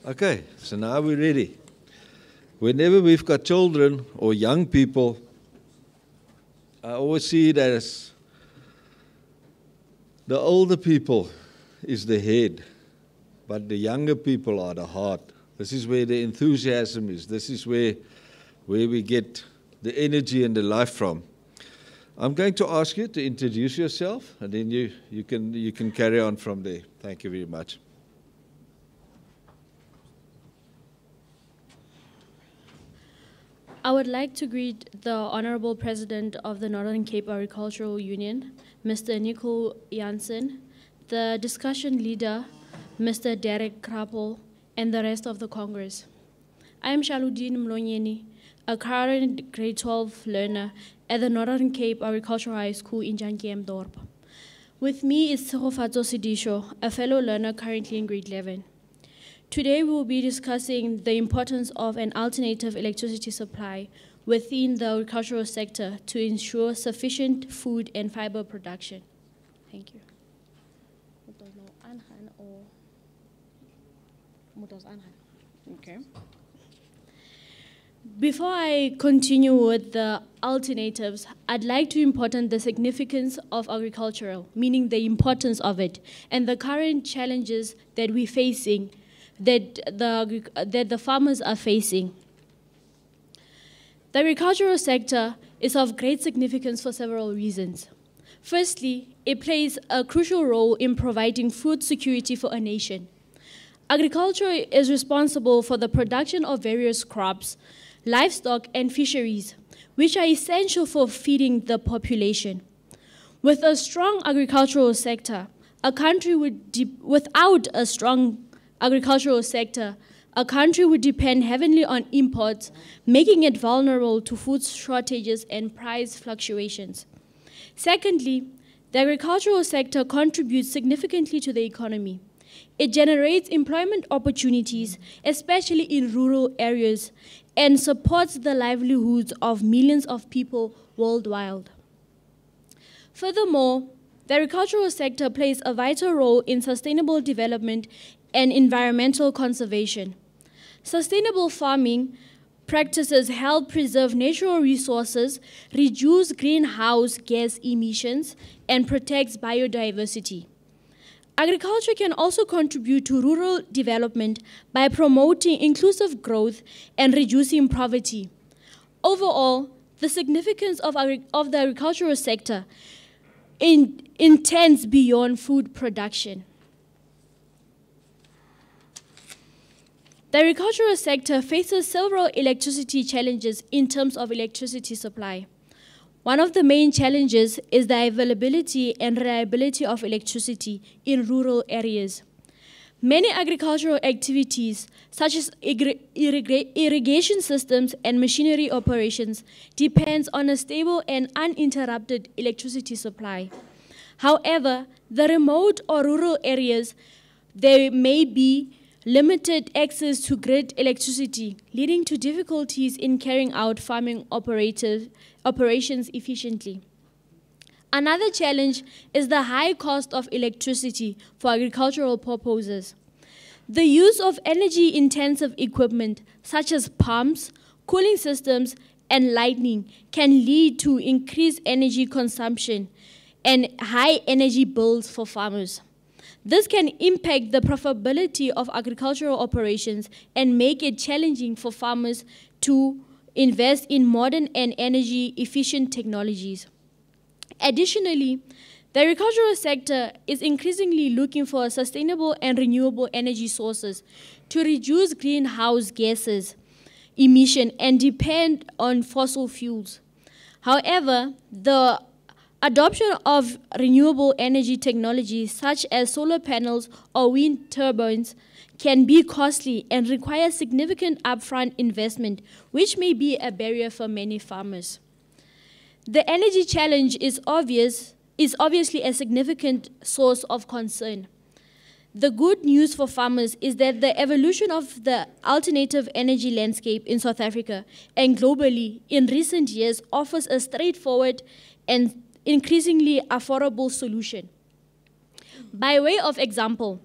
Okay, so now we're ready. Whenever we've got children or young people, I always see it as the older people is the head, but the younger people are the heart. This is where the enthusiasm is. This is where we get the energy and the life from. I'm going to ask you to introduce yourself, and then you can carry on from there. Thank you very much. I would like to greet the Honorable President of the Northern Cape Agricultural Union, Mr. Nico Jansen, the discussion leader, Mr. Derek Krappel, and the rest of the Congress. I am Shaludin Mlonyeni, a current grade 12 learner at the Northern Cape Agricultural High School in Jankiem Dorp. With me is Tsegofatso Sidisho, a fellow learner currently in grade 11. Today we will be discussing the importance of an alternative electricity supply within the agricultural sector to ensure sufficient food and fiber production. Thank you. Okay. Before I continue with the alternatives, I'd like to important the significance of agricultural, meaning the importance of it, and the current challenges that we're facing, that the farmers are facing. The agricultural sector is of great significance for several reasons. Firstly, it plays a crucial role in providing food security for a nation. Agriculture is responsible for the production of various crops, livestock, and fisheries, which are essential for feeding the population. With a strong agricultural sector, without a strong agricultural sector, a country would depend heavily on imports, making it vulnerable to food shortages and price fluctuations. Secondly, the agricultural sector contributes significantly to the economy. It generates employment opportunities, especially in rural areas, and supports the livelihoods of millions of people worldwide. Furthermore, the agricultural sector plays a vital role in sustainable development and environmental conservation. Sustainable farming practices help preserve natural resources, reduce greenhouse gas emissions, and protects biodiversity. Agriculture can also contribute to rural development by promoting inclusive growth and reducing poverty. Overall, the significance of the agricultural sector intends beyond food production. The agricultural sector faces several electricity challenges in terms of electricity supply. One of the main challenges is the availability and reliability of electricity in rural areas. Many agricultural activities, such as irrigation systems and machinery operations, depend on a stable and uninterrupted electricity supply. However, the remote or rural areas, there may be limited access to grid electricity, leading to difficulties in carrying out farming operations efficiently. Another challenge is the high cost of electricity for agricultural purposes. The use of energy-intensive equipment, such as pumps, cooling systems, and lighting, can lead to increased energy consumption and high energy bills for farmers. This can impact the profitability of agricultural operations and make it challenging for farmers to invest in modern and energy-efficient technologies. Additionally, the agricultural sector is increasingly looking for sustainable and renewable energy sources to reduce greenhouse gases emission and depend on fossil fuels. However, the adoption of renewable energy technologies such as solar panels or wind turbines can be costly and require significant upfront investment, which may be a barrier for many farmers. The energy challenge is obviously a significant source of concern. The good news for farmers is that the evolution of the alternative energy landscape in South Africa and globally in recent years offers a straightforward and increasingly affordable solution. By way of example,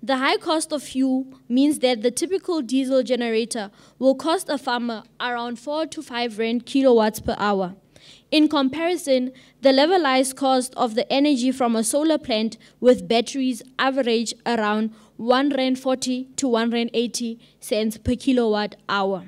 The high cost of fuel means that the typical diesel generator will cost a farmer around 4 to 5 rand kilowatts per hour. In comparison, the levelized cost of the energy from a solar plant with batteries average around 1 rand 40 to 1 rand 80 cents per kilowatt hour.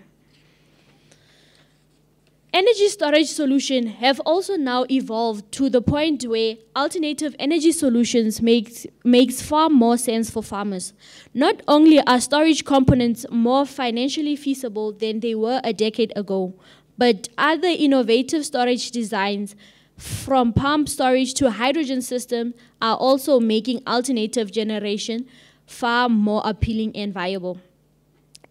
Energy storage solutions have also now evolved to the point where alternative energy solutions makes far more sense for farmers. Not only are storage components more financially feasible than they were a decade ago, but other innovative storage designs, from pump storage to hydrogen systems, are also making alternative generation far more appealing and viable.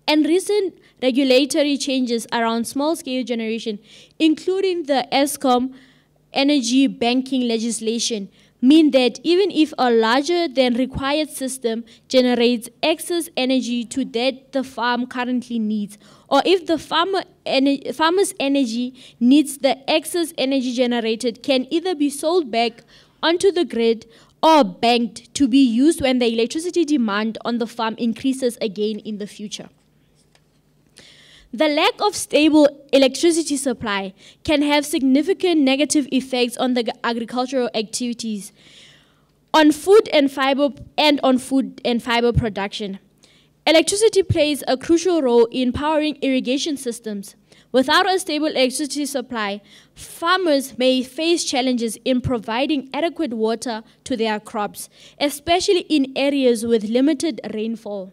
And recent regulatory changes around small-scale generation, including the ESCOM energy banking legislation, mean that even if a larger than required system generates excess energy to that the farm currently needs, or if the farmer's energy needs the excess energy generated can either be sold back onto the grid or banked to be used when the electricity demand on the farm increases again in the future. The lack of stable electricity supply can have significant negative effects on the agricultural activities, on food and fiber production. Electricity plays a crucial role in powering irrigation systems. Without a stable electricity supply, farmers may face challenges in providing adequate water to their crops, especially in areas with limited rainfall.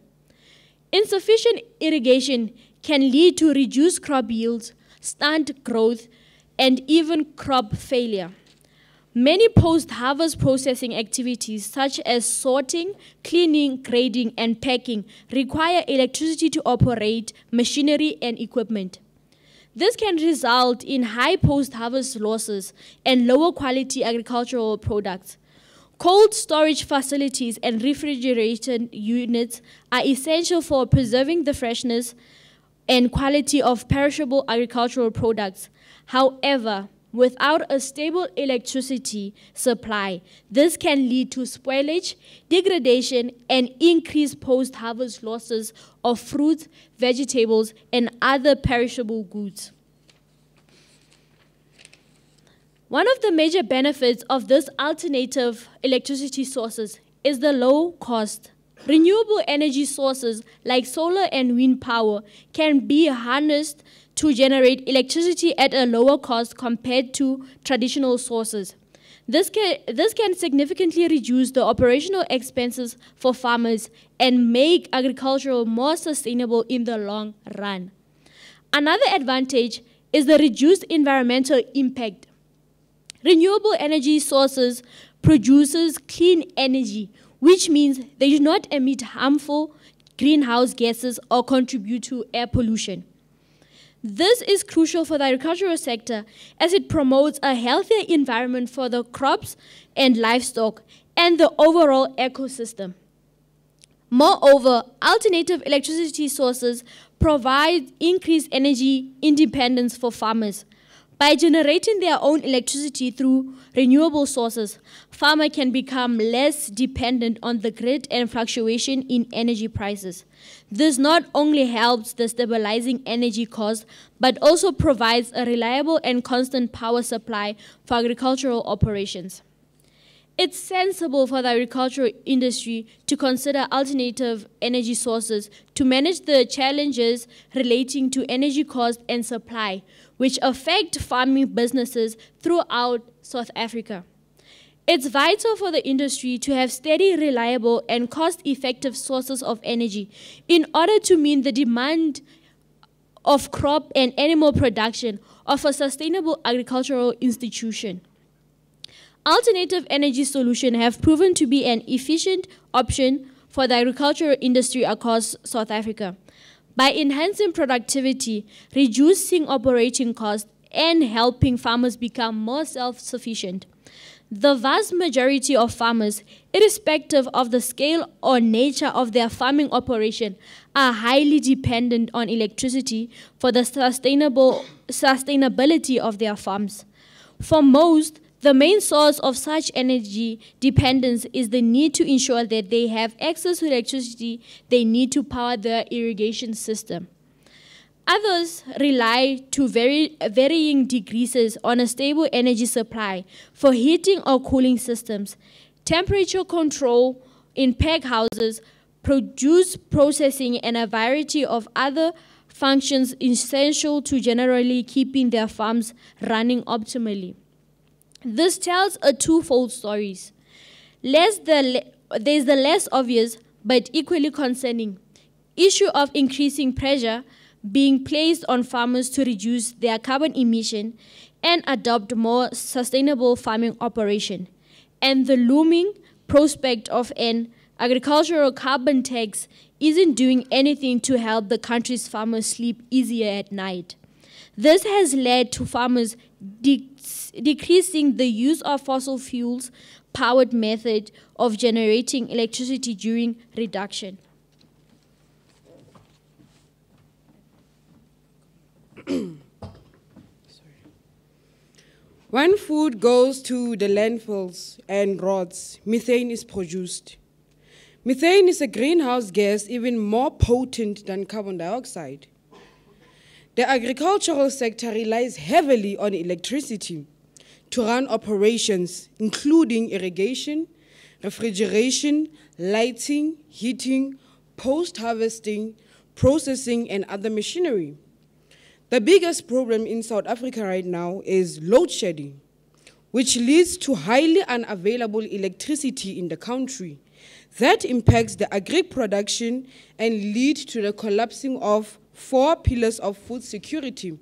Insufficient irrigation can lead to reduced crop yields, stunt growth, and even crop failure. Many post-harvest processing activities such as sorting, cleaning, grading, and packing require electricity to operate machinery and equipment. This can result in high post-harvest losses and lower quality agricultural products. Cold storage facilities and refrigeration units are essential for preserving the freshness and quality of perishable agricultural products. However, without a stable electricity supply, this can lead to spoilage, degradation, and increased post-harvest losses of fruits, vegetables, and other perishable goods. One of the major benefits of this alternative electricity sources is the low cost. Renewable energy sources like solar and wind power can be harnessed to generate electricity at a lower cost compared to traditional sources. This can significantly reduce the operational expenses for farmers and make agriculture more sustainable in the long run. Another advantage is the reduced environmental impact. Renewable energy sources produces clean energy, which means they do not emit harmful greenhouse gases or contribute to air pollution. This is crucial for the agricultural sector as it promotes a healthier environment for the crops and livestock and the overall ecosystem. Moreover, alternative electricity sources provide increased energy independence for farmers. By generating their own electricity through renewable sources, farmers can become less dependent on the grid and fluctuation in energy prices. This not only helps the stabilizing energy cost, but also provides a reliable and constant power supply for agricultural operations. It's sensible for the agricultural industry to consider alternative energy sources to manage the challenges relating to energy cost and supply, which affect farming businesses throughout South Africa. It's vital for the industry to have steady, reliable, and cost-effective sources of energy in order to meet the demand of crop and animal production of a sustainable agricultural institution. Alternative energy solutions have proven to be an efficient option for the agricultural industry across South Africa. By enhancing productivity, reducing operating costs, and helping farmers become more self-sufficient, the vast majority of farmers, irrespective of the scale or nature of their farming operation, are highly dependent on electricity for the sustainability of their farms. For most, The main source of such energy dependence is the need to ensure that they have access to electricity they need to power their irrigation system. Others rely to varying degrees on a stable energy supply for heating or cooling systems, temperature control in pack houses, produce processing, and a variety of other functions essential to generally keeping their farms running optimally. This tells a twofold story. There's the less obvious but equally concerning issue of increasing pressure being placed on farmers to reduce their carbon emission and adopt more sustainable farming operation, and the looming prospect of an agricultural carbon tax isn't doing anything to help the country's farmers sleep easier at night. This has led to farmers decreasing the use of fossil fuels powered method of generating electricity during reduction. When food goes to the landfills and rots, methane is produced. Methane is a greenhouse gas even more potent than carbon dioxide. The agricultural sector relies heavily on electricity to run operations, including irrigation, refrigeration, lighting, heating, post-harvesting, processing, and other machinery. The biggest problem in South Africa right now is load shedding, which leads to highly unavailable electricity in the country. That impacts the agri production and leads to the collapsing of 4 pillars of food security,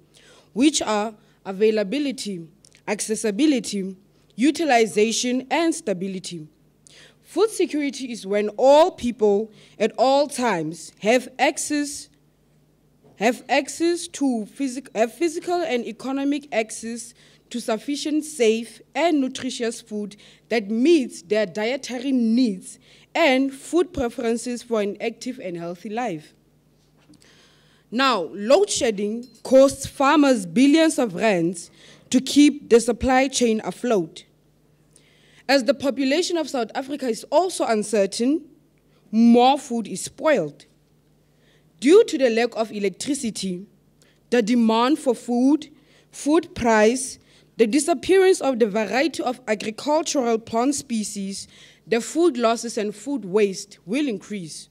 which are availability, accessibility, utilization, and stability. Food security is when all people at all times have physical and economic access to sufficient, safe, and nutritious food that meets their dietary needs and food preferences for an active and healthy life. Now, load shedding costs farmers billions of rands to keep the supply chain afloat. As the population of South Africa is also uncertain, more food is spoiled. Due to the lack of electricity, the demand for food, food price, the disappearance of the variety of agricultural plant species, the food losses and food waste will increase.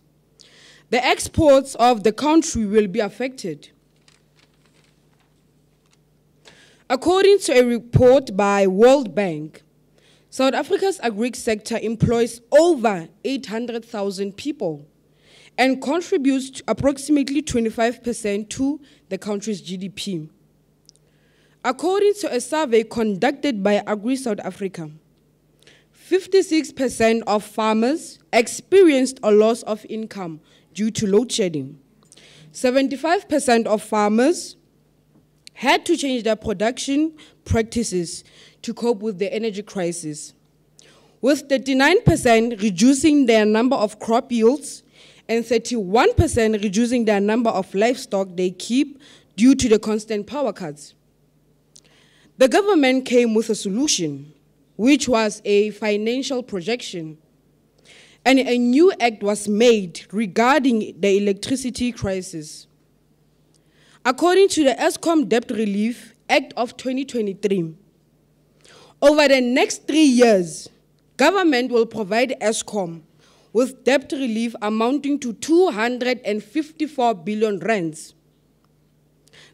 The exports of the country will be affected. According to a report by World Bank, South Africa's agri sector employs over 800,000 people and contributes approximately 25% to the country's GDP. According to a survey conducted by Agri South Africa, 56% of farmers experienced a loss of income due to load shedding. 75% of farmers had to change their production practices to cope with the energy crisis, with 39% reducing their number of crop yields and 31% reducing their number of livestock they keep due to the constant power cuts. The government came with a solution, which was a financial projection, and a new act was made regarding the electricity crisis. According to the Eskom Debt Relief Act of 2023, over the next 3 years, government will provide Eskom with debt relief amounting to 254 billion rands.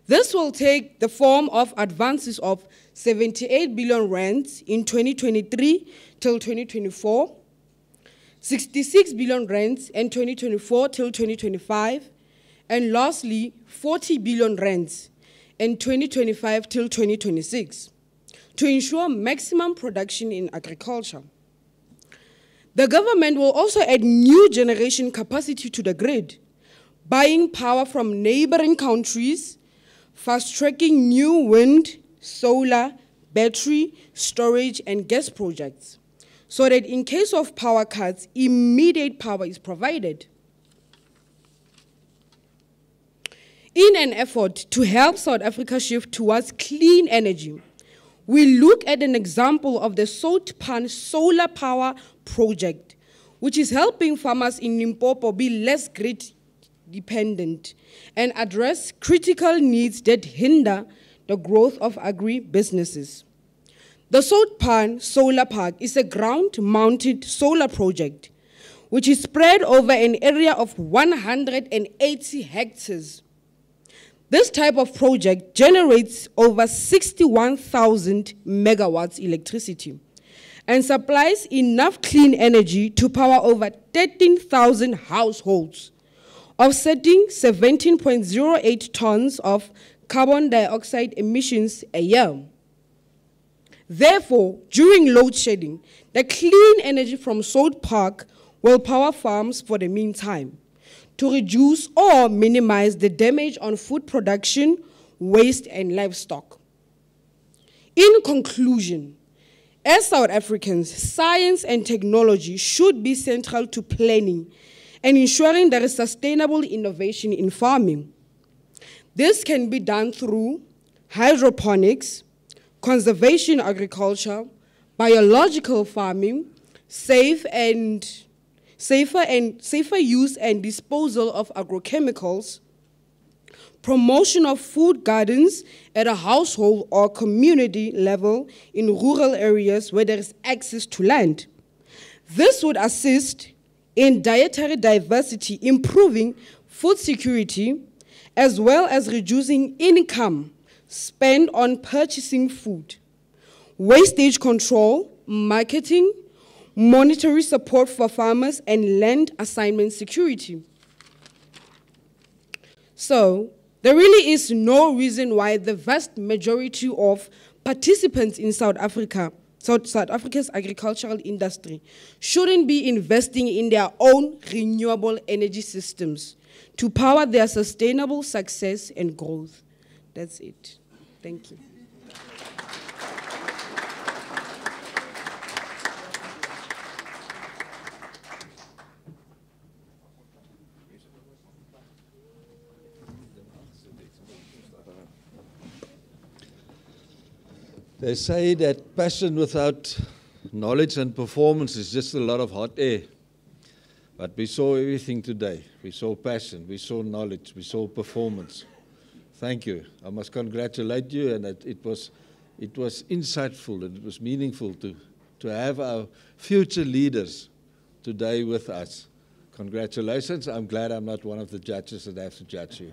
This will take the form of advances of 78 billion rands in 2023 till 2024, 66 billion rands in 2024 till 2025, and lastly, 40 billion rands in 2025 till 2026 to ensure maximum production in agriculture. The government will also add new generation capacity to the grid, buying power from neighboring countries, fast-tracking new wind, solar, battery, storage, and gas projects, so that in case of power cuts, immediate power is provided. In an effort to help South Africa shift towards clean energy, we look at an example of the South Pan solar power project, which is helping farmers in Limpopo be less grid dependent and address critical needs that hinder the growth of agri-businesses. The South Pan Solar Park is a ground-mounted solar project which is spread over an area of 180 hectares. This type of project generates over 61,000 megawatts electricity and supplies enough clean energy to power over 13,000 households, offsetting 17.08 tons of carbon dioxide emissions a year. Therefore, during load shedding, the clean energy from South Park will power farms for the meantime to reduce or minimize the damage on food production, waste, and livestock. In conclusion, as South Africans, science and technology should be central to planning and ensuring there is sustainable innovation in farming. This can be done through hydroponics, conservation agriculture, biological farming, safer use and disposal of agrochemicals, promotion of food gardens at a household or community level in rural areas where there is access to land. This would assist in dietary diversity, improving food security, as well as reducing income spent on purchasing food, wastage control, marketing, monetary support for farmers, and land assignment security. So, there really is no reason why the vast majority of participants in South Africa's agricultural industry shouldn't be investing in their own renewable energy systems to power their sustainable success and growth. That's it. Thank you. They say that passion without knowledge and performance is just a lot of hot air. But we saw everything today. We saw passion, we saw knowledge, we saw performance. Thank you. I must congratulate you, and it was insightful and it was meaningful to have our future leaders today with us. Congratulations. I'm glad I'm not one of the judges that have to judge you.